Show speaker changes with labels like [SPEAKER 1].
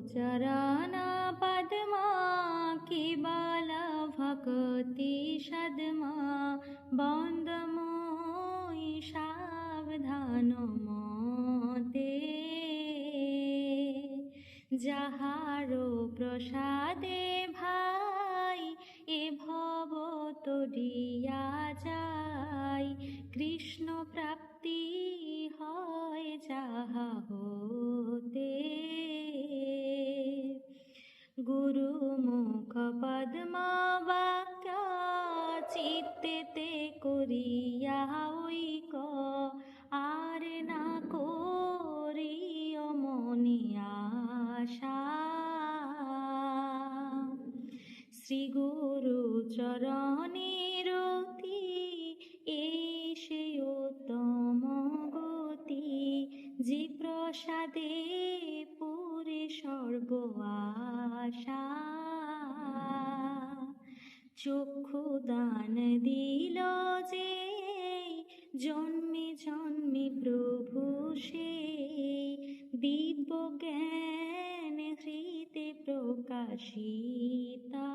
[SPEAKER 1] चरणा पद्मा केवल भक्ति सद्मा बन्दमोहि सावधान मते যাহারো প্রসাদে ভাই এ ভব তরিয়া যায় কৃষ্ণ প্রাপ্তি হয় যাহা হতে গুরু মুখ পদ্মা বাক্য চিত্তেতে করিয়া ঐক আর না করিও মনি আশা শ্রী গুরু চরণে রতি এই সে উত্তম গতি যে প্রসাদে পুরে সর্ব আশা চক্ষু দান দিল যে জন্মে জন্মে প্রভু সে দিব্য জ্ঞান হৃদে প্রকাশিতা